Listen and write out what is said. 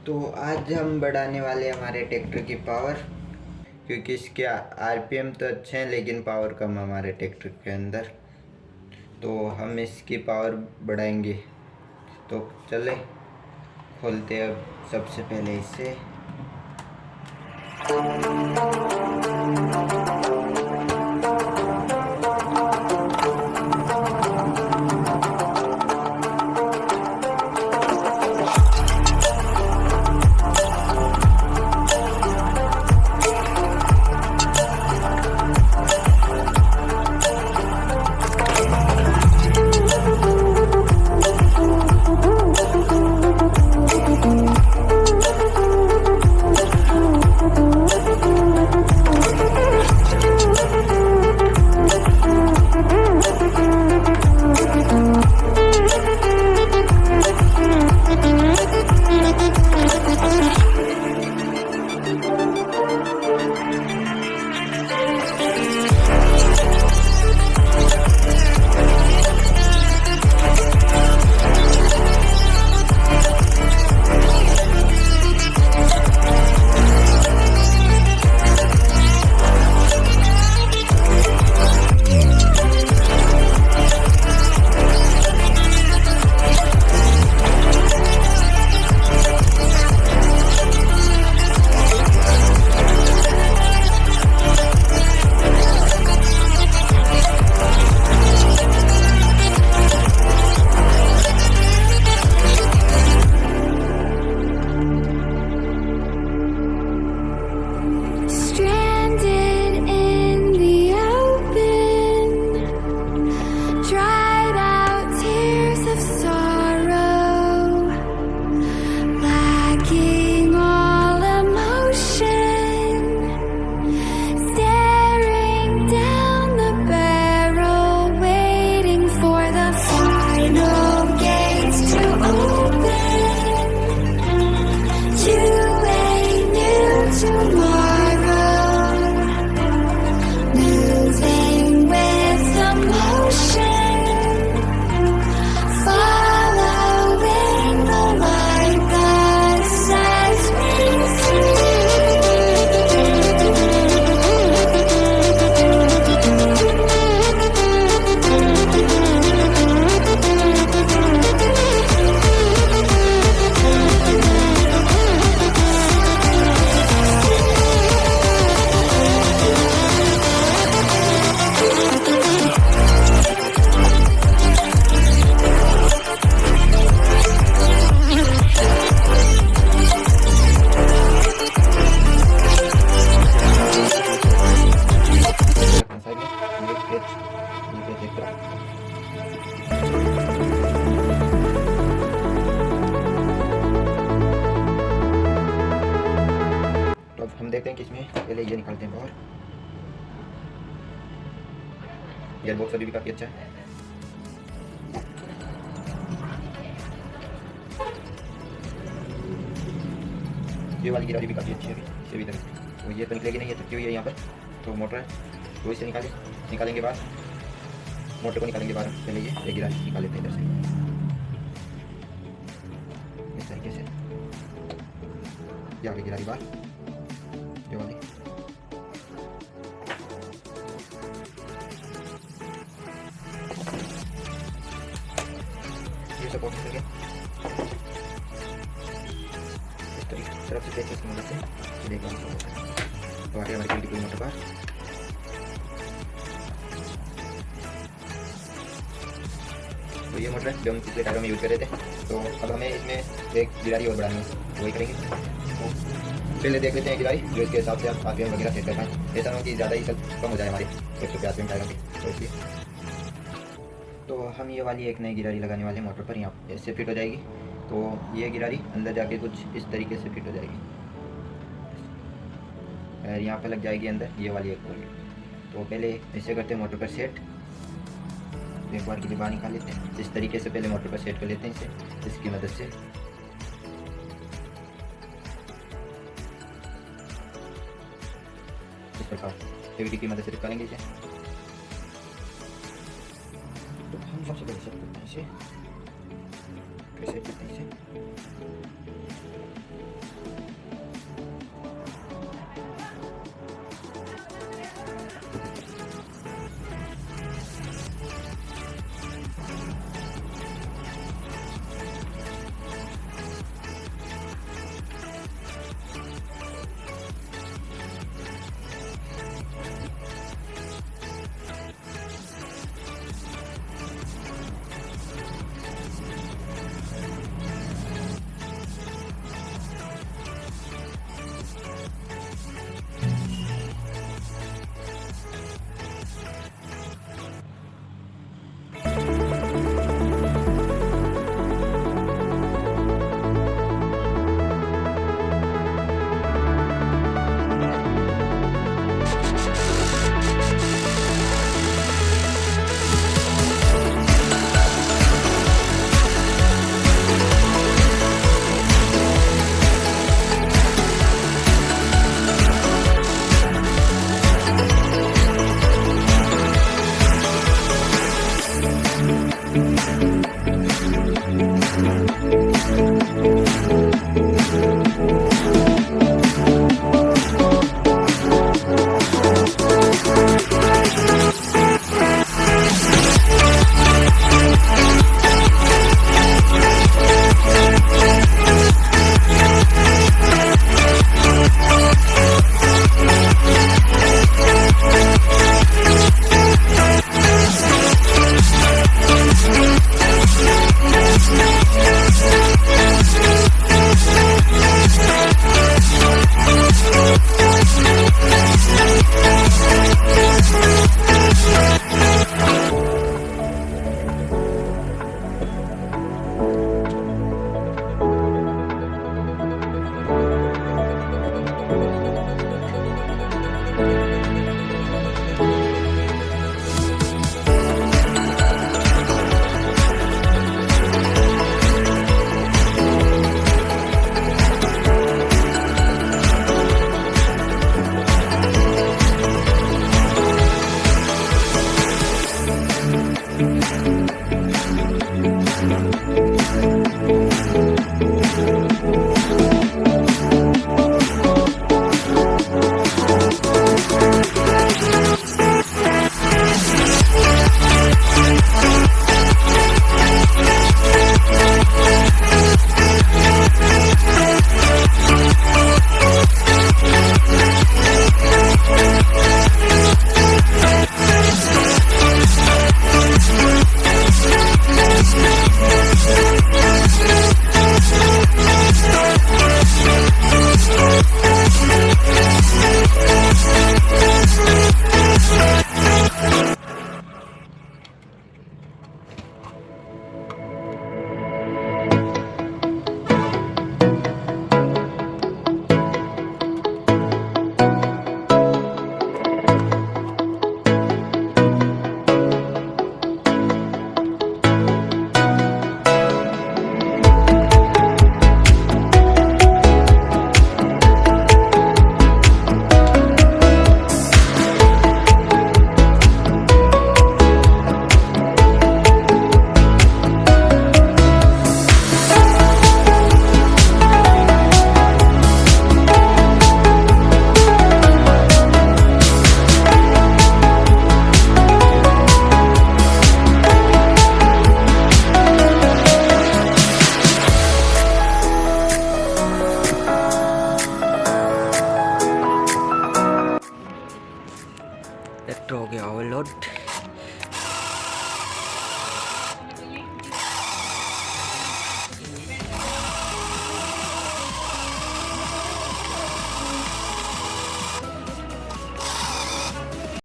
तो आज हम बढ़ाने वाले हमारे ट्रैक्टर की पावर, क्योंकि इसके आरपीएम तो अच्छे हैं लेकिन पावर कम है हमारे ट्रैक्टर के अंदर। तो हम इसकी पावर बढ़ाएंगे। तो चले खोलते हैं अब सबसे पहले इसे। हम देखते हैं कि इसमें पहले ये निकालते हैं बाहर। गियर बॉक्स अभी भी काफ़ी अच्छा है। ये वाली गिरारी भी काफ़ी अच्छी है, इसे भी तो ये तो निकलेगी नहीं, ये थकी हुई है यहाँ पर। तो मोटर है तो इसे निकालेंगे बाहर, मोटर को निकालेंगे बाहर। पहले ये गिरारी निकाल लेते हैं इधर से इस तरीके से। ये आगे गिरारी बाहर, ये वाली ये सपोर्ट करेंगे इस तरफ से पेचकस की मदद से देखो। तो आगे हमारी पूरी मोटर पर तो ये मोटर जो हम पिछले टायरों में यूज कर रहे थे। तो अब हमें इसमें एक गिरारी और बढ़ानी है, वही करेंगे। तो पहले देख लेते हैं गिरारी जो इसके हिसाब से आप आरपीएम वगैरह सेट कर पाएँ। ऐसा ना हो कि ज़्यादा ही कम हो जाए हमारे 150 आरपीएम टायरों की, तो इसलिए तो हम ये वाली एक नई गिरारी लगाने वाले हैं मोटर पर। यहाँ ऐसे फिट हो जाएगी। तो ये गिरारी अंदर जाके कुछ इस तरीके से फिट हो जाएगी और यहाँ पर लग जाएगी अंदर ये वाली एक बोल्ट। तो पहले ऐसे करते हैं मोटर पर सेट। एक बार के लिए बाहर निकाल लेते हैं। इस तरीके से पहले मोटर पर सेट कर लेते हैं इसे इसकी मदद से। इस प्रकार फेविक्विक की मदद से चिपका लेंगे इसे। तो हम सबसे पहले सेट करते हैं इसे, कैसे करते हैं इसे। ट्रैक्टर हो गया ओवरलोड।